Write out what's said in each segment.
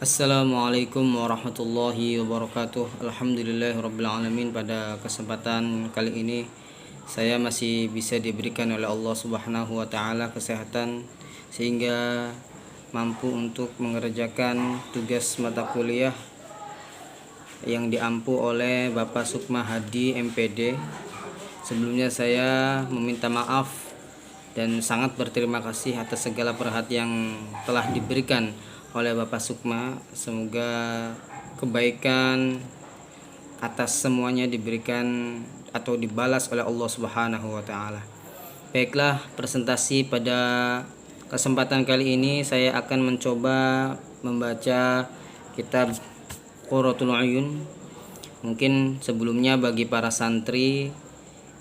Assalamualaikum warahmatullahi wabarakatuh. Alhamdulillahirrabbilalamin. Pada kesempatan kali ini saya masih bisa diberikan oleh Allah Subhanahu wa taala kesehatan sehingga mampu untuk mengerjakan tugas mata kuliah yang diampu oleh Bapak Sukma Hadi MPD. Sebelumnya saya meminta maaf dan sangat berterima kasih atas segala perhatian yang telah diberikan oleh Bapak Sukma. Semoga kebaikan atas semuanya diberikan atau dibalas oleh Allah Subhanahu wa taala. Baiklah, presentasi pada kesempatan kali ini saya akan mencoba membaca kitab Qurratul Uyun. Mungkin sebelumnya bagi para santri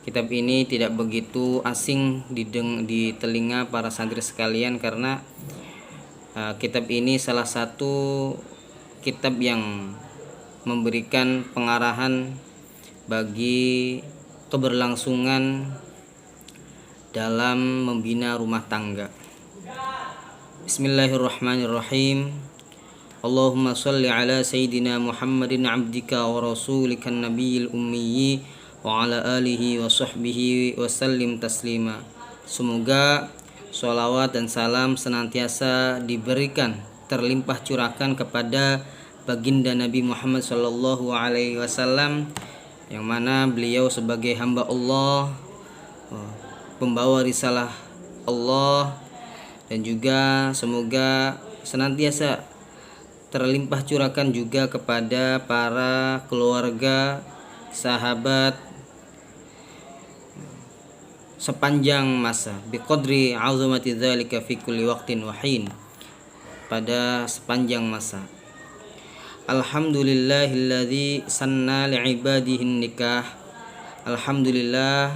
kitab ini tidak begitu asing di telinga para santri sekalian karena kitab ini salah satu kitab yang memberikan pengarahan bagi keberlangsungan dalam membina rumah tangga. Bismillahirrahmanirrahim. Allahumma shalli ala sayyidina Muhammadin abdika wa rasulikan nabiyil ummiyi wa ala alihi wa sahbihi wa sallim taslima. Semoga sholawat dan salam senantiasa diberikan, terlimpah curahkan kepada baginda Nabi Muhammad Sallallahu Alaihi Wasallam, yang mana beliau sebagai hamba Allah, pembawa risalah Allah, dan juga semoga senantiasa terlimpah curahkan juga kepada para keluarga, sahabat sepanjang masa, biqadri azamati dzalika fi kulli waqtin wa hin, pada sepanjang masa. Alhamdulillahilladzi sanna li'ibadihi nikah. Alhamdulillah,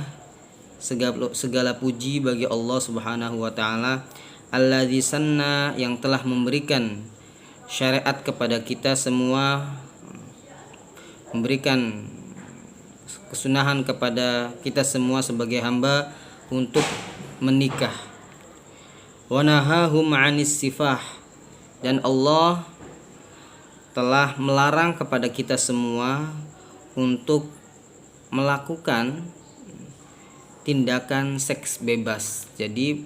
segala puji bagi Allah Subhanahu wa taala, alladzi sanna, yang telah memberikan syariat kepada kita semua, memberikan kesunahan kepada kita semua sebagai hamba untuk menikah. Wa nahahum 'anis sifah, dan Allah telah melarang kepada kita semua untuk melakukan tindakan seks bebas. Jadi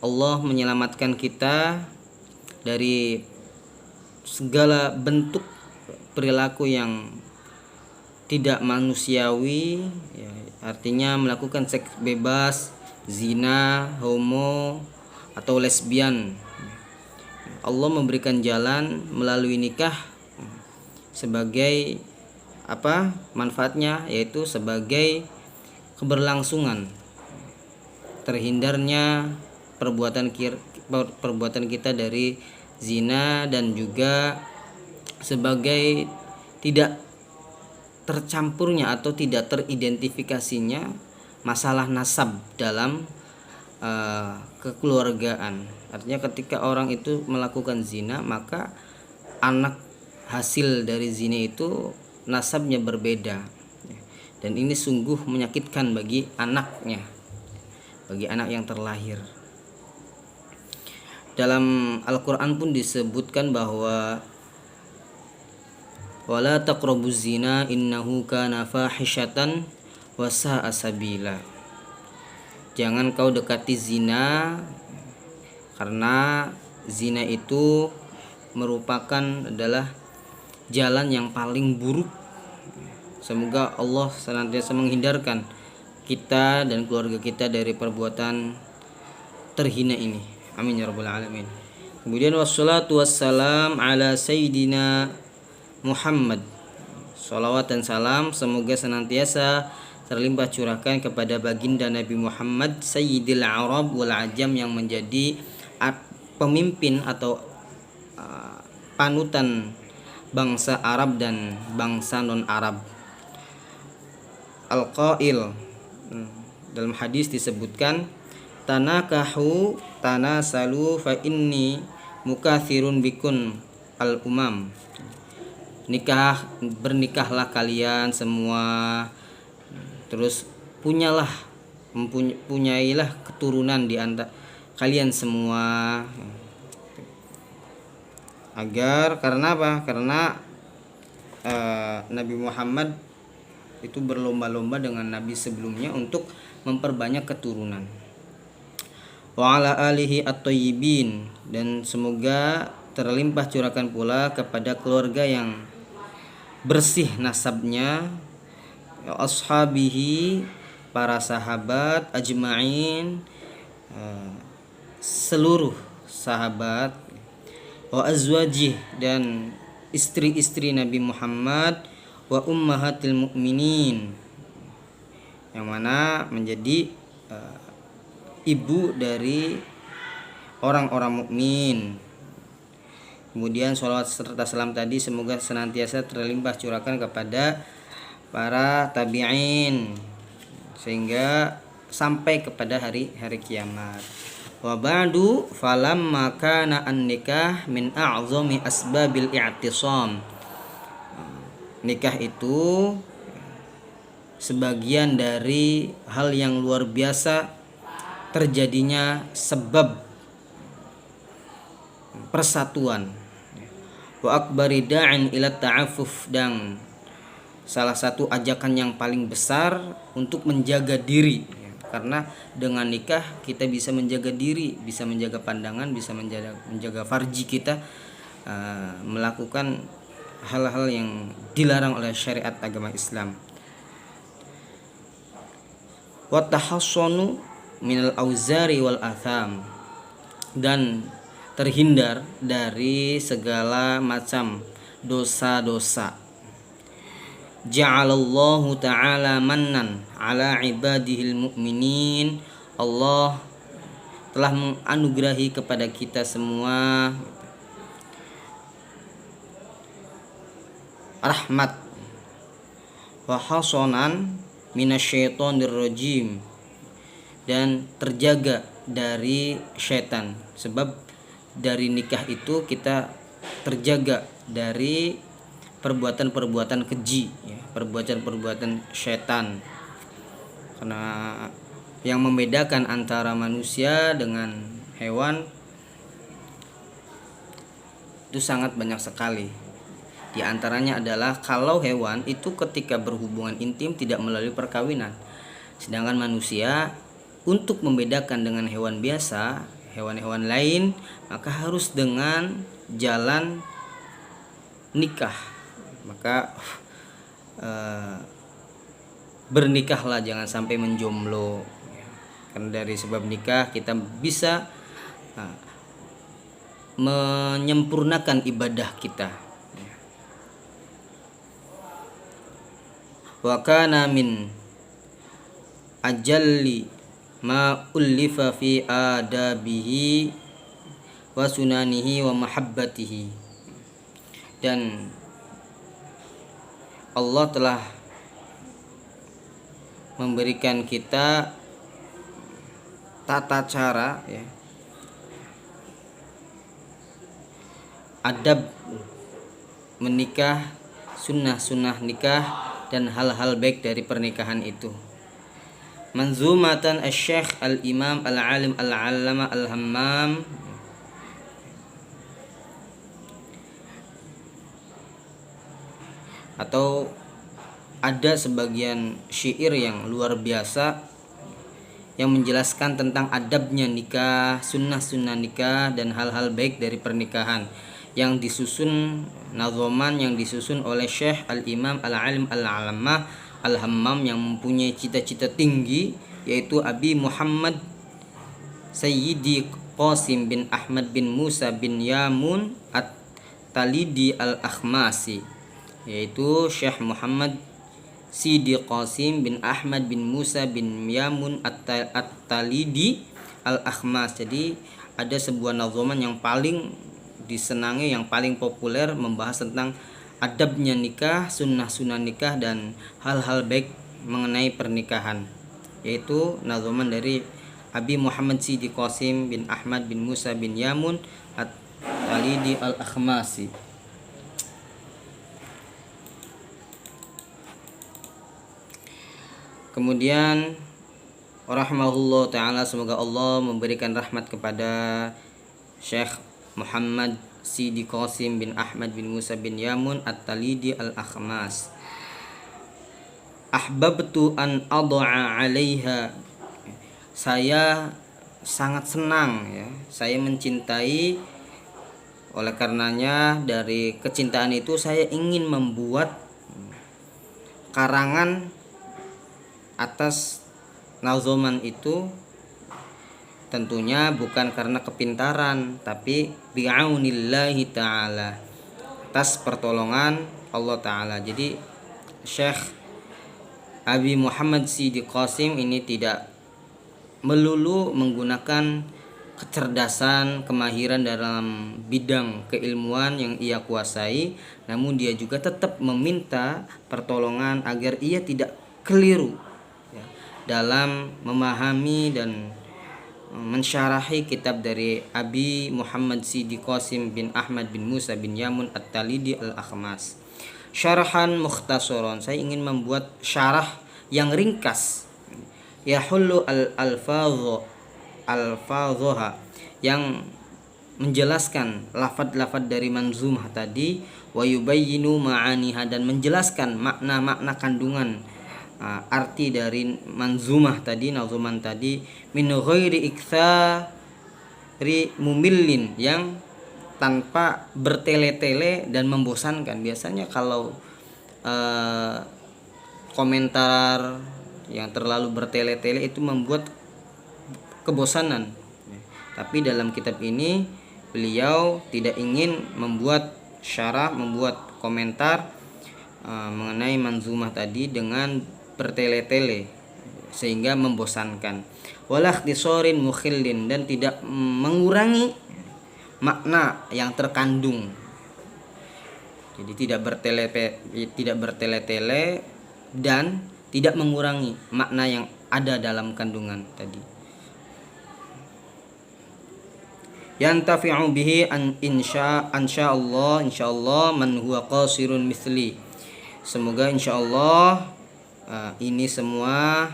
Allah menyelamatkan kita dari segala bentuk perilaku yang tidak manusiawi, ya, artinya melakukan seks bebas, zina, homo, atau lesbian. Allah memberikan jalan melalui nikah sebagai apa manfaatnya, yaitu sebagai keberlangsungan, terhindarnya perbuatan kita dari zina, dan juga sebagai tidak tercampurnya atau tidak teridentifikasinya masalah nasab dalam kekeluargaan. Artinya ketika orang itu melakukan zina, maka anak hasil dari zina itu nasabnya berbeda, dan ini sungguh menyakitkan bagi anaknya, bagi anak yang terlahir. Dalam Al-Quran pun disebutkan bahwa wala taqrabuz zina innahu kana fahishatan wa sa'a sabila. Jangan kau dekati zina, karena zina itu merupakan adalah jalan yang paling buruk. Semoga Allah senantiasa menghindarkan kita dan keluarga kita dari perbuatan terhina ini. Amin ya rabbal alamin. Kemudian wassalatu wassalam ala sayyidina Muhammad. Sholawat dan salam semoga senantiasa terlimpah curahkan kepada baginda Nabi Muhammad, Sayyidil Arab wal Ajam, yang menjadi pemimpin atau panutan bangsa Arab dan bangsa non-Arab. Al-Qail, dalam hadis disebutkan, tanakahu tanasalu fa inni mukathirun bikun al-umam. Bernikahlah kalian semua, terus punyailah keturunan di antara kalian semua. Karena apa? Karena Nabi Muhammad itu berlomba-lomba dengan nabi sebelumnya untuk memperbanyak keturunan. Wa ala alihi at-thayyibin, dan semoga terlimpah curakan pula kepada keluarga yang bersih nasabnya, ashabihi, para sahabat, ajma'in, seluruh sahabat, wa azwajih, dan istri-istri Nabi Muhammad, wa ummahatil mukminin, yang mana menjadi ibu dari orang-orang mukmin. Kemudian sholawat serta salam tadi semoga senantiasa terlimpah curahkan kepada para tabi'in sehingga sampai kepada hari kiamat. Wa ba'du falamma kana an-nikah min a'zami asbabil i'tisam. Nikah itu sebagian dari hal yang luar biasa terjadinya sebab persatuan. Wa akbari da'in ila ta'affuf, dan salah satu ajakan yang paling besar untuk menjaga diri, karena dengan nikah kita bisa menjaga diri, bisa menjaga pandangan, bisa menjaga farji kita, melakukan hal-hal yang dilarang oleh syariat agama Islam. Wa tahassunu minal auzari wal atham, dan terhindar dari segala macam dosa-dosa. Ja'alallahu ta'ala mannan ala ibadihil mu'minin. Allah telah menganugerahi kepada kita semua rahmat, wa hasanan minasyaitonir rajim, dan terjaga dari syaitan. Sebab dari nikah itu kita terjaga dari perbuatan-perbuatan keji, perbuatan-perbuatan syaitan. Karena yang membedakan antara manusia dengan hewan itu sangat banyak sekali. Di antaranya adalah kalau hewan itu ketika berhubungan intim tidak melalui perkawinan, sedangkan manusia untuk membedakan dengan hewan biasa, hewan-hewan lain, maka harus dengan jalan nikah. Maka bernikahlah, jangan sampai menjomblo. Karena dari sebab nikah kita bisa menyempurnakan ibadah kita. Wa kana min ajalli ma ullifa fi adabihi wa sunanihi wa mahabbatihi, dan Allah telah memberikan kita tata cara, adab menikah, sunnah-sunnah nikah, dan hal-hal baik dari pernikahan itu. Manzumatan asy-syekh al-imam al-alim al-allama al-hammam, atau ada sebagian syair yang luar biasa yang menjelaskan tentang adabnya nikah, sunnah-sunnah nikah, dan hal-hal baik dari pernikahan, yang disusun nazoman yang disusun oleh Syekh al-Imam al-Alim al-Alamah al-Hammam yang mempunyai cita-cita tinggi, yaitu Abi Muhammad Sayyidi Qasim bin Ahmad bin Musa bin Yamun at-Talidi al-Akhmasi, yaitu Syekh Muhammad Sidi Qasim bin Ahmad bin Musa bin Yamun at-Talidi al-Akhmas. Jadi ada sebuah nazoman yang paling disenangi, yang paling populer, membahas tentang adabnya nikah, sunnah-sunnah nikah, dan hal-hal baik mengenai pernikahan, yaitu nazoman dari Abi Muhammad Sidi Qasim bin Ahmad bin Musa bin Yamun at-Talidi al-Akhmasi. Kemudian rahimahullah ta'ala, semoga Allah memberikan rahmat kepada Syekh Muhammad Sidi Qasim bin Ahmad bin Musa bin Yamun At-Talidi Al-Akhmas. Ahbabtu an ad'a 'alaiha. Saya sangat senang ya, saya mencintai, oleh karenanya dari kecintaan itu saya ingin membuat karangan atas nazoman itu, tentunya bukan karena kepintaran tapi bi'aunillahi ta'ala, atas pertolongan Allah Ta'ala. Jadi Syekh Abi Muhammad Sidi Qasim ini tidak melulu menggunakan kecerdasan, kemahiran dalam bidang keilmuan yang ia kuasai, namun dia juga tetap meminta pertolongan agar ia tidak keliru ya, dalam memahami dan mensyarahi kitab dari Abi Muhammad Sidi Qasim bin Ahmad bin Musa bin Yamun At-Talidi Al-Akhmas. Syarahan mukhtasaron, saya ingin membuat syarah yang ringkas, yahullu al-alfadhoha, yang menjelaskan lafad-lafad dari manzumah tadi, wa yubayyinu ma'aniha, dan menjelaskan makna-makna kandungan arti dari manzumah tadi, nazuman tadi, min ghairi iktsari mumillin, yang tanpa bertele-tele dan membosankan. Biasanya kalau komentar yang terlalu bertele-tele itu membuat kebosanan. Tapi dalam kitab ini beliau tidak ingin membuat syarah, membuat komentar mengenai manzumah tadi dengan bertele-tele sehingga membosankan. Wala ikhtisarin mukhillin, dan tidak mengurangi makna yang terkandung. Jadi tidak bertele-tele dan tidak mengurangi makna yang ada dalam kandungan tadi. Yantafi'u bihi insyaallah man huwa qasirun misli. Semoga insyaallah ini semua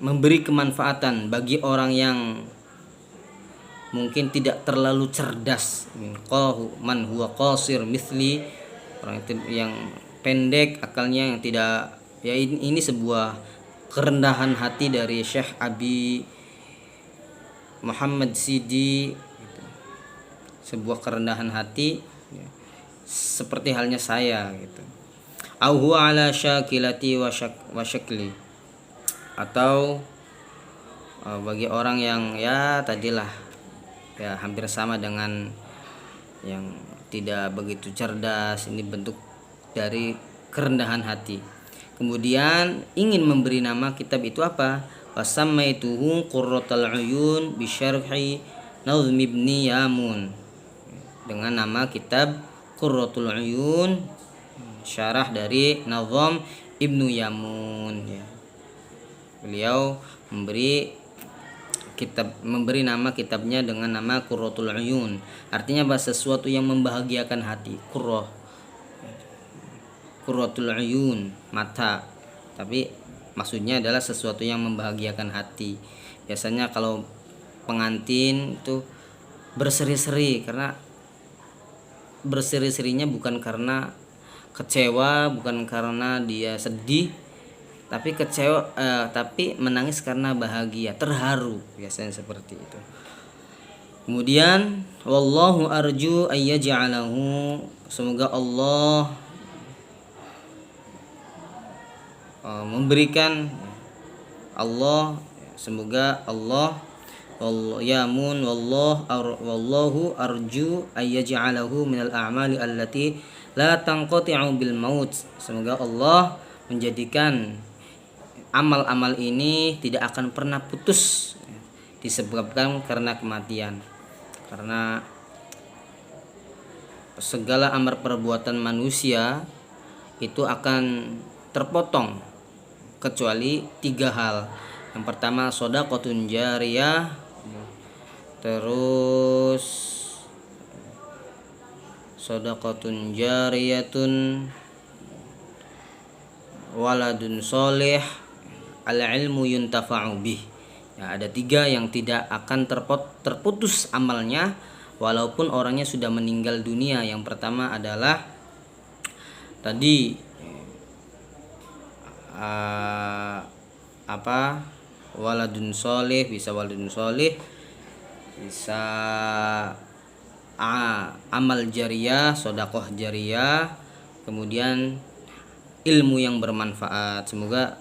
memberi kemanfaatan bagi orang yang mungkin tidak terlalu cerdas, man huwa qasir misli, orang itu yang pendek akalnya, yang tidak ya, ini sebuah kerendahan hati dari Syekh Abi Muhammad Sidi, sebuah kerendahan hati ya, seperti halnya saya gitu. Au huwa ala syakilati wa syakli, atau bagi orang yang ya tadilah ya hampir sama dengan yang tidak begitu cerdas, ini bentuk dari kerendahan hati. Kemudian ingin memberi nama kitab itu apa? Wasammaituhu Qurratul Uyun bi syarhi Nazm Ibni Yamun, dengan nama kitab Qurratul Uyun, syarah dari Nazm Ibnu Yamun ya. Beliau memberi nama kitabnya dengan nama Qurratul Uyun, artinya bahasa sesuatu yang membahagiakan hati. Qurratul Uyun, mata, tapi maksudnya adalah sesuatu yang membahagiakan hati. Biasanya kalau pengantin itu berseri-seri, karena berseri-serinya bukan karena kecewa, bukan karena dia sedih, tapi tapi menangis karena bahagia, terharu, biasanya seperti itu. Kemudian wallahu arju ayyaj'alahu, semoga Allah memberikan, semoga Allah yamun wallahu arju ayyaj'alahu minal a'mali allati la tanqati'u bil maut, semoga Allah menjadikan amal-amal ini tidak akan pernah putus disebabkan karena kematian. Karena segala amal perbuatan manusia itu akan terpotong kecuali 3 hal. Yang pertama shadaqatun jariyah, terus shadaqatun jariyatun, waladun soleh, al-ilmu yuntafa'u bih. Ya, ada 3 yang tidak akan terputus amalnya walaupun orangnya sudah meninggal dunia. Yang pertama adalah tadi waladun soleh, bisa waladun soleh, bisa amal jariyah, sodakoh jariyah, kemudian ilmu yang bermanfaat. Semoga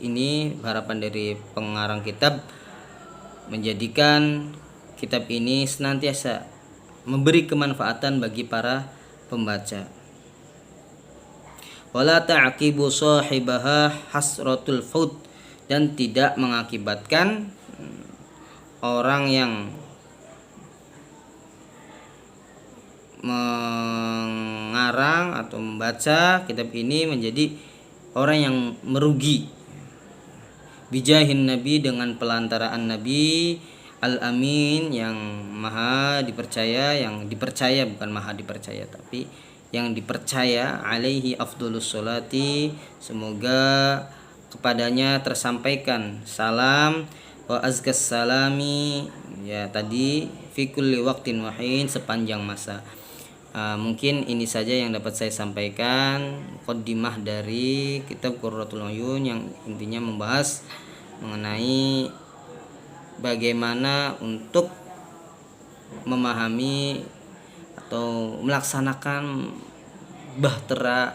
ini harapan dari pengarang kitab menjadikan kitab ini senantiasa memberi kemanfaatan bagi para pembaca. Wala ta'qibu sahibaha hasratul faut, dan tidak mengakibatkan orang yang mengarang atau membaca kitab ini menjadi orang yang merugi. Bijahin Nabi, dengan pelantaraan Nabi Al-Amin, yang maha dipercaya, yang dipercaya, bukan maha dipercaya tapi yang dipercaya, alaihi afdolus sholati, semoga kepadanya tersampaikan salam, wa azkas salami, ya tadi fi kulli waqtin wahin, sepanjang masa. Mungkin ini saja yang dapat saya sampaikan, muqaddimah dari kitab Qurratul Uyun yang intinya membahas mengenai bagaimana untuk memahami atau melaksanakan bahtera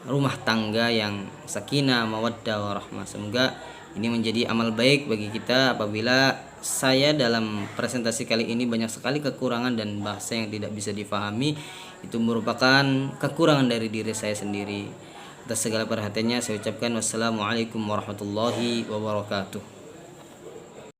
rumah tangga yang sakinah, mawaddah, warahmah. Semoga ini menjadi amal baik bagi kita. Apabila saya dalam presentasi kali ini banyak sekali kekurangan dan bahasa yang tidak bisa difahami, itu merupakan kekurangan dari diri saya sendiri. Atas segala perhatiannya saya ucapkan wassalamualaikum warahmatullahi wabarakatuh.